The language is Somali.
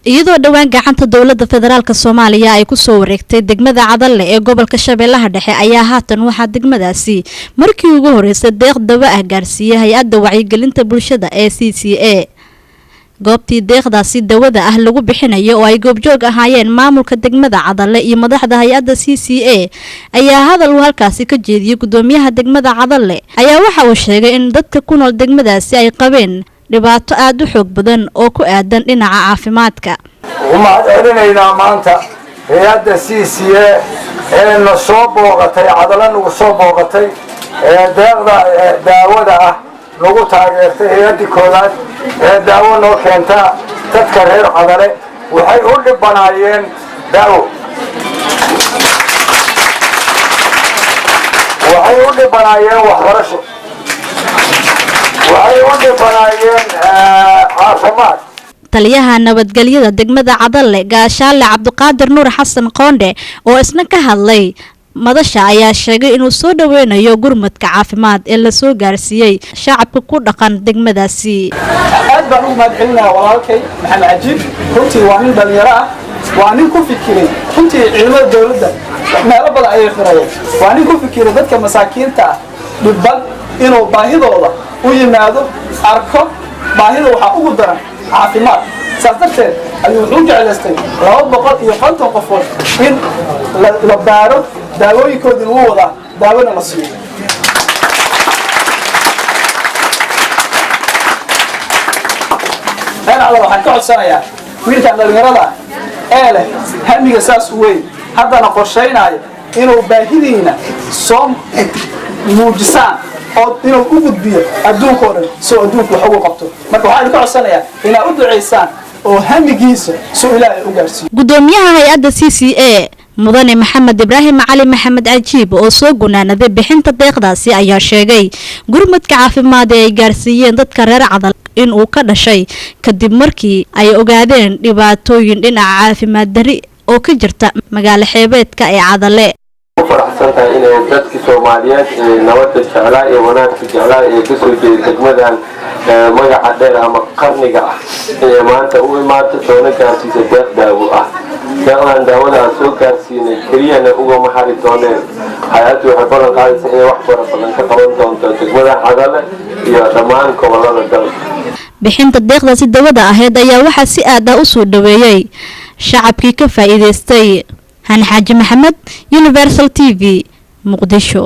iyadoo dhawaan gacanta dawladda federaalka Soomaaliya ay ku soo wareegtay degmada Cadalle ee gobolka Shabeellaha Dhexe ayaa haatan waxa degmadaasi markii ugu horeysay deeq dawo ah gaarsiiyay hay'adda wacyigelinta bulshada ee CCA goobtii deeqdaasi dawada ah lagu bixinayo oo ay goobjoog ahaayeen maamulka degmada Cadalle iyo madaxda hay'adda CCA ayaa hadal halkaasi ka jeediyay gudoomiyaha degmada Cadalle ayaa waxa uu sheegay in dadka ku nool degmadaasi ay qabeen dhibaato aad u xoog badan oo ku aadan dhinaca caafimaadka. Uma celinayna maanta hay'adda CCA ee la soo booqatay Cadalle nagu soo booqatay deeqda daawada ah lagu taageertay hay'adda koowaad ee daawo noo keenta dadka reer Cadalle waxay u dhibanaayeen daawo waxay u dhibanaayeen waxbarasho waxay u dhibanaayeen caafimaad. taliyaha nabadgelyada degmada Cadalle gaashaale Cabdiqaadir Nuur Xasan Qoonde oo isna ka hadlay madasha ayaa sheegay inuu soo dhaweynayo gurmadka caafimaad ee la soo gaarsiiyay shacabka ku dhaqan degmadaasi. aad baan u mahadcelinayaa walaalkay Maxamed Cajiib runtii waa nin dhalinyaro ah waa nin ku fikiray runtii ciidamada dawladda meelo badan ayay xirayeen waa nin ku fikiray dadka masaakiinta ah dhibban inuu baahidooda u yimaado arko baahida waxa ugu daran caafimaad saas darteed ayuu wuxuu jeclaystay 250 qofood in la baaro daawooyinkoodii lagu wadaa daawada la siiyo. أنا waxaan ka codsanayaa wiilka dhalinyarada ee leh hamiga saas weyn haddana qorsheynayo inuu baahidiina soo muujisaan oo inuu u gudbiyo adduunka oo dhan soo adduunku wax ugu qabto marka waxaan ka codsanayaa inaad u duceysaan oo hamigiisa soo Ilaahay u gaarsiiyo. gudoomiyaha hay'adda CCA mudane Maxamed Ibraahim Cali Maxamed Cajiib oo soo gunaanaday bixinta deeqdaasi ayaa sheegay gurmadka caafimaad ee ay gaarsiiyeen dadka reer Cadalle in uu ka dhashay kadib markii ay ogaadeen dhibaatooyin dhinaca caafimaad dari oo ka jirta magaalo xeebeedka ee Cadalle. faraxsantahay in dadkii Soomaaliyeed ee nabadda jeclaa ee wanaagga jeclaa ee ka soo jeeday degmadan magaca dheer ama qarniga ah ee maanta u imaatay doona gaarsiisay deeq daawo ah. deeqdan daawada soo gaarsiinay keliyana uga mahari dooneen hay'addu waxay ballan qaadaysaa inay wax badan ka qaban doonto degmada Cadalle iyo dhammaan gobollada dalka. bixinta deeqdaasi dawada ahayd ayaa waxa si aad ah u soo dhaweeyay shacabkii ka faa'iideystay. Hani Xaaji Maxamed, Universal TV, Muqdisho.